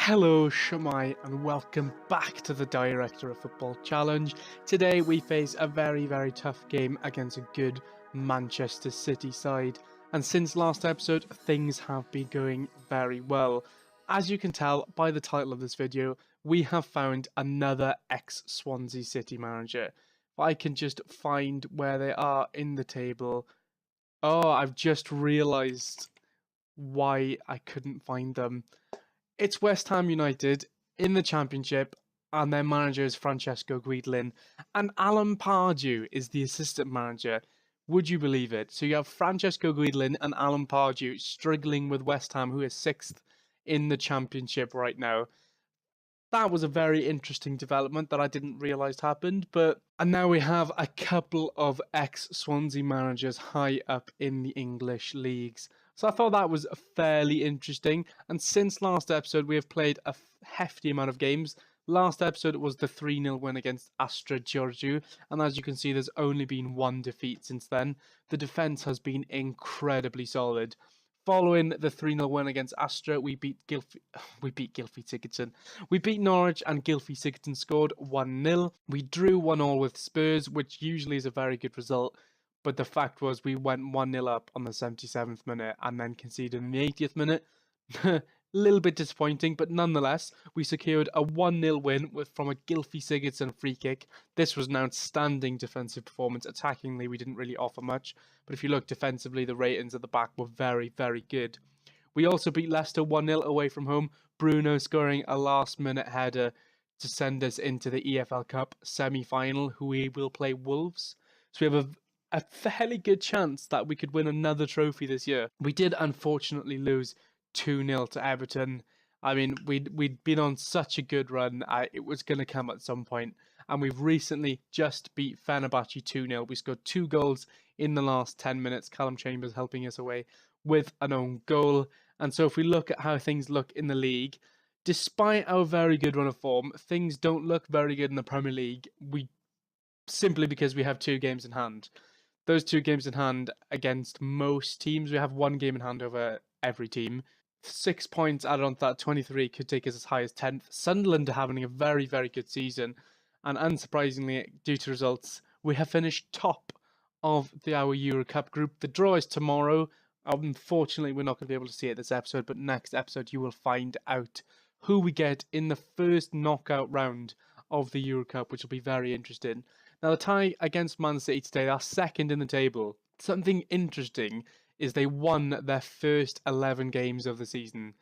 Hello Shamai and welcome back to the Director of Football Challenge. Today we face a very tough game against a good Manchester City side, and since last episode things have been going very well. As you can tell by the title of this video, we have found another ex-Swansea City manager. If I can just find where they are in the table. Oh, I've just realised why I couldn't find them. It's West Ham United in the Championship, and their manager is Francesco Guidolin, and Alan Pardew is the assistant manager. Would you believe it? So you have Francesco Guidolin and Alan Pardew struggling with West Ham, who is 6th in the Championship right now. That was a very interesting development that I didn't realise happened, and now we have a couple of ex-Swansea managers high up in the English leagues. So I thought that was fairly interesting, and since last episode we have played a hefty amount of games. Last episode was the 3-0 win against Astra Giurgiu, and as you can see there's only been one defeat since then. The defence has been incredibly solid. Following the 3-0 win against Astra, we beat Gylfi Sigurdsson. We beat Norwich and Gylfi Sigurdsson scored 1-0. We drew 1-1 with Spurs, which usually is a very good result. But the fact was we went 1-0 up on the 77th minute and then conceded in the 80th minute. A little bit disappointing, but nonetheless, we secured a 1-0 win from a Gylfi Sigurdsson free kick. This was an outstanding defensive performance. Attackingly, we didn't really offer much. But if you look defensively, the ratings at the back were very good. We also beat Leicester 1-0 away from home. Bruno scoring a last-minute header to send us into the EFL Cup semi-final, who we will play Wolves. So we have a fairly good chance that we could win another trophy this year. We did unfortunately lose 2-0 to Everton. I mean, we'd been on such a good run. It was going to come at some point. And we've recently just beat Fenerbahce 2-0. We scored 2 goals in the last 10 minutes. Callum Chambers helping us away with an own goal. And so if we look at how things look in the league, despite our very good run of form, things don't look very good in the Premier League. Simply because we have 2 games in hand. Those 2 games in hand against most teams, we have 1 game in hand over every team. 6 points added on to that, 23, could take us as high as 10th. Sunderland are having a very good season, and unsurprisingly, due to results, we have finished top of our Euro Cup group. The draw is tomorrow. Unfortunately, we're not going to be able to see it this episode, but next episode you will find out who we get in the first knockout round of the Euro Cup, which will be very interesting. Now, the tie against Man City today, they're 2nd in the table. Something interesting is they won their first 11 games of the season.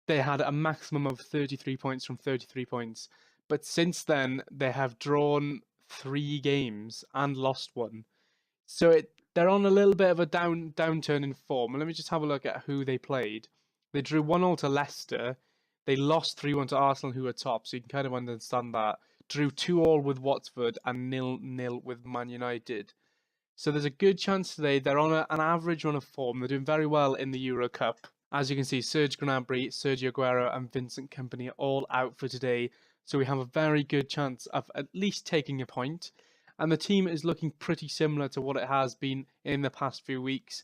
They had a maximum of 33 points from 33 points. But since then, they have drawn 3 games and lost 1. So they're on a little bit of a downturn in form. Let me just have a look at who they played. They drew 1-0 to Leicester. They lost 3-1 to Arsenal, who are top, so you can kind of understand that. Drew 2-2 with Watford and 0-0 with Man United. So there's a good chance today. They're on an average run of form. They're doing very well in the Euro Cup. As you can see, Serge Gnabry, Sergio Aguero and Vincent Kompany are all out for today. So we have a very good chance of at least taking a point. And the team is looking pretty similar to what it has been in the past few weeks.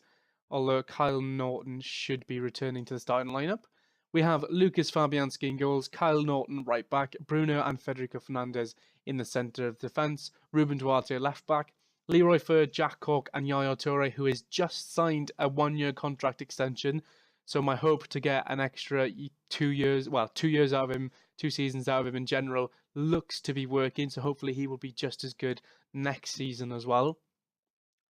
Although Kyle Norton should be returning to the starting lineup. We have Lucas Fabianski in goals, Kyle Norton right back, Bruno and Federico Fernandez in the centre of defence, Ruben Duarte left back, Leroy Fer, Jack Cork and Yaya Toure, who has just signed a 1-year contract extension. So my hope to get an extra 2 years, 2 years out of him, 2 seasons out of him in general, looks to be working. So hopefully he will be just as good next season as well.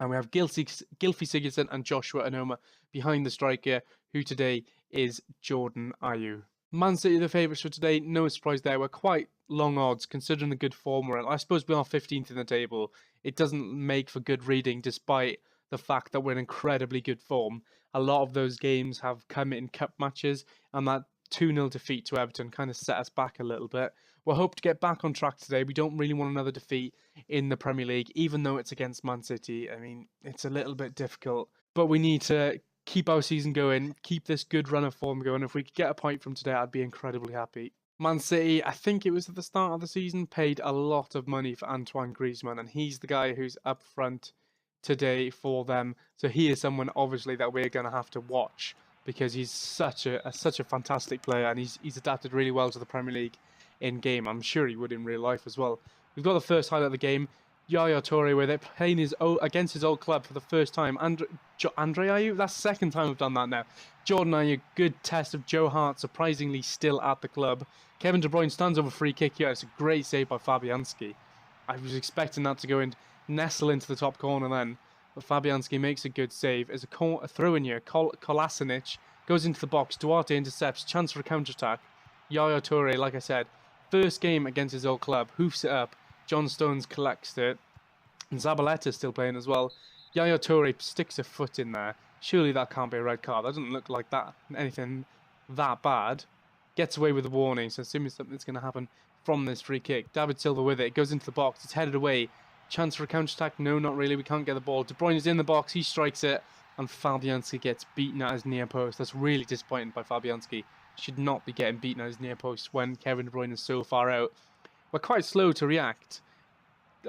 And we have Gylfi Sigurdsson and Joshua Anoma behind the striker, who today is Jordan Ayew. Man City the favourites for today, no surprise there. We're quite long odds considering the good form we're in. I suppose we are 15th in the table. It doesn't make for good reading despite the fact that we're in incredibly good form. A lot of those games have come in cup matches, and that 2-0 defeat to Everton kind of set us back a little bit. We'll hope to get back on track today. We don't really want another defeat in the Premier League, even though it's against Man City. I mean, it's a little bit difficult, but we need to keep our season going, keep this good run of form going. If we could get a point from today, I'd be incredibly happy. Man City, I think it was at the start of the season, paid a lot of money for Antoine Griezmann, and he's the guy who's up front today for them. So he is someone, obviously, that we're going to have to watch because he's such a fantastic player, and he's adapted really well to the Premier League in game. I'm sure he would in real life as well. We've got the first highlight of the game. Yaya Toure, where they're playing against his old club for the first time. Andre Ayew? That's the second time we've done that now. Jordan Ayew, good test of Joe Hart, surprisingly still at the club. Kevin De Bruyne stands over free kick here. It's a great save by Fabianski. I was expecting that to go and nestle into the top corner then, but Fabianski makes a good save. As a throw in here, Kolasinac goes into the box. Duarte intercepts, chance for a counter-attack. Yaya Toure, like I said, first game against his old club, hoofs it up. John Stones collects it, and Zabaleta's still playing as well. Yaya Toure sticks a foot in there. Surely that can't be a red card. That doesn't look like that anything that bad. Gets away with a warning, so assuming something's going to happen from this free kick. David Silva with it. It goes into the box. It's headed away. Chance for a counter-attack? No, not really. We can't get the ball. De Bruyne is in the box. He strikes it, and Fabianski gets beaten at his near post. That's really disappointing by Fabianski. Should not be getting beaten at his near post when Kevin De Bruyne is so far out. We're quite slow to react.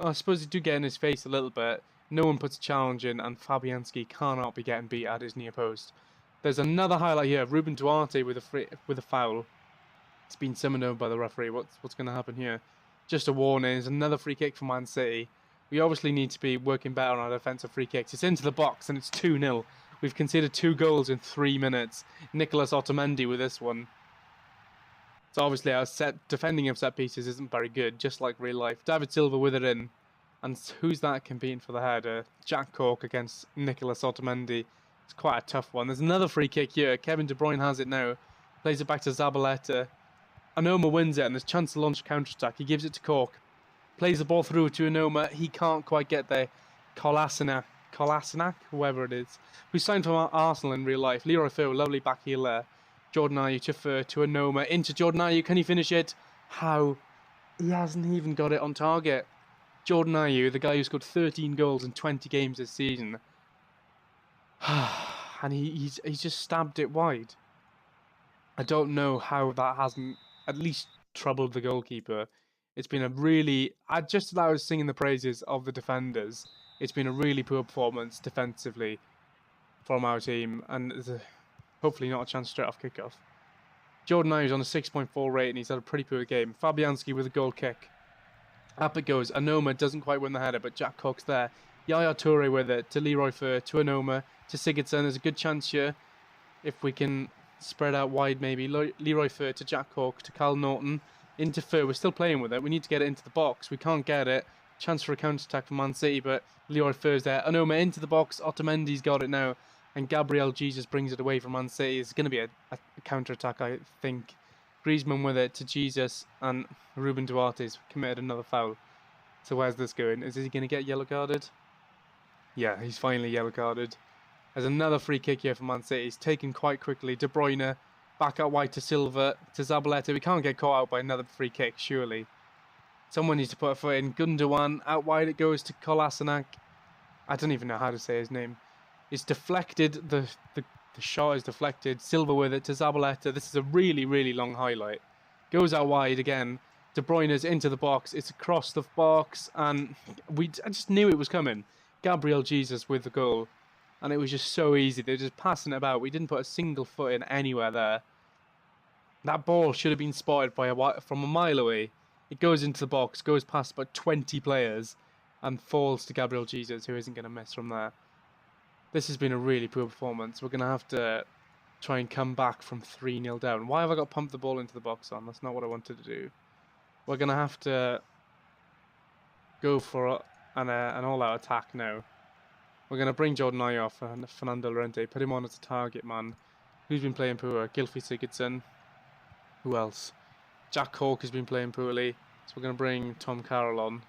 I suppose he do get in his face a little bit. No one puts a challenge in, and Fabianski cannot be getting beat at his near post. There's another highlight here. Ruben Duarte with a foul. It's been summoned over by the referee. What's going to happen here? Just a warning. There's another free kick for Man City. We obviously need to be working better on our defensive free kicks. It's into the box, and it's 2-0. We've conceded 2 goals in 3 minutes. Nicolas Otamendi with this one. So obviously our defending of set pieces isn't very good, just like real life. David Silva with it in. And who's that competing for the header? Jack Cork against Nicolas Otamendi. It's quite a tough one. There's another free kick here. Kevin De Bruyne has it now. Plays it back to Zabaleta. Anoma wins it, and there's a chance to launch a counter-attack. He gives it to Cork. Plays the ball through to Anoma. He can't quite get there. Kolasinac, whoever it is, who signed from Arsenal in real life. Leroy Fer, lovely back heel there. Jordan Ayew to Anoma. Into Jordan Ayew. Can he finish it? How? He hasn't even got it on target. Jordan Ayew, the guy who scored 13 goals in 20 games this season. And he's just stabbed it wide. I don't know how that hasn't at least troubled the goalkeeper. It's been a really... just as I was singing the praises of the defenders, it's been a really poor performance defensively from our team. And there's hopefully not a chance straight off kickoff. Jordan Ayew's on a 6.4 rate, and he's had a pretty poor game. Fabianski with a goal kick. Up it goes. Anoma doesn't quite win the header, but Jack Cork's there. Yaya Toure with it to Leroy Fer, to Anoma, to Sigurdsson. There's a good chance here if we can spread out wide maybe. Leroy Fer to Jack Cork, to Cal Norton, into Fer. We're still playing with it. We need to get it into the box. We can't get it. Chance for a counter-attack for Man City, but Leroy Fer's there. Anoma into the box. Otamendi's got it now, and Gabriel Jesus brings it away from Man City. It's going to be a counter-attack, I think. Griezmann with it to Jesus, and Ruben Duarte's committed another foul. So where's this going? Is he going to get yellow carded? Yeah, he's finally yellow carded. There's another free kick here for Man City. It's taken quite quickly. De Bruyne back out wide to Silva, to Zabaleta. We can't get caught out by another free kick, surely. Someone needs to put a foot in. Guidolin, out wide it goes to Kolasinac. I don't even know how to say his name. It's deflected. The shot is deflected. Silva with it to Zabaleta. This is a really, really long highlight. Goes out wide again. De Bruyne is into the box. It's across the box, and I just knew it was coming. Gabriel Jesus with the goal, and it was just so easy. They're just passing it about. We didn't put a single foot in anywhere there. That ball should have been spotted from a mile away. It goes into the box, goes past about 20 players, and falls to Gabriel Jesus, who isn't going to miss from there. This has been a really poor performance. We're going to have to try and come back from 3-0 down. Why have I got pumped the ball into the box on? That's not what I wanted to do. We're going to have to go for an all-out attack now. We're going to bring Jordan Ayew off and Fernando Llorente, put him on as a target man. Who's been playing poor? Gylfi Sigurdsson. Who else? Jack Cork has been playing poorly. So we're going to bring Tom Carroll on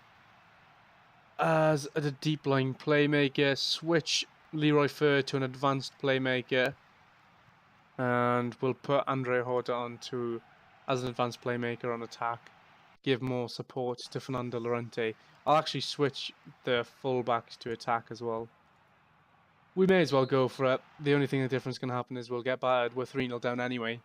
as a deep-lying playmaker. Switch Leroy Fer to an advanced playmaker. And we'll put Andre Horta on as an advanced playmaker on attack. Give more support to Fernando Llorente. I'll actually switch the fullbacks to attack as well. We may as well go for it. The only thing the difference can happen is we'll get battered. We're 3-0 down anyway.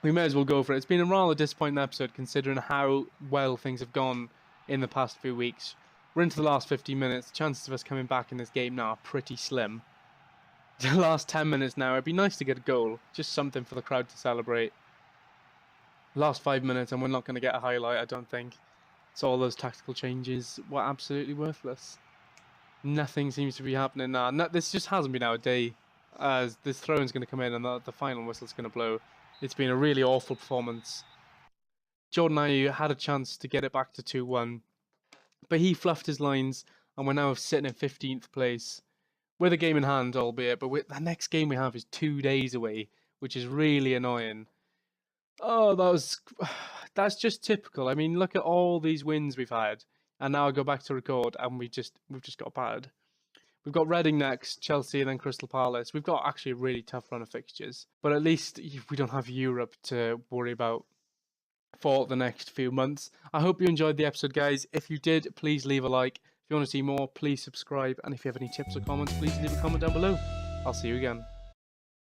We may as well go for it. It's been a rather disappointing episode considering how well things have gone in the past few weeks. We're into the last 15 minutes. The chances of us coming back in this game now are pretty slim. the last 10 minutes now. It'd be nice to get a goal. Just something for the crowd to celebrate. Last 5 minutes and we're not going to get a highlight, I don't think. So all those tactical changes were absolutely worthless. Nothing seems to be happening now. This just hasn't been our day. As this throw-in's going to come in and the final whistle's going to blow. It's been a really awful performance. Jordan Ayew had a chance to get it back to 2-1. But he fluffed his lines and we're now sitting in 15th place. With a game in hand, albeit, but the next game we have is 2 days away, which is really annoying. Oh, that's just typical. I mean, look at all these wins we've had, and now I go back to record, and we've just got battered. We've got Reading next, Chelsea, and then Crystal Palace. We've got actually a really tough run of fixtures, but at least we don't have Europe to worry about for the next few months. I hope you enjoyed the episode, guys. If you did, please leave a like. If you want to see more, please subscribe, and if you have any tips or comments, please leave a comment down below. I'll see you again.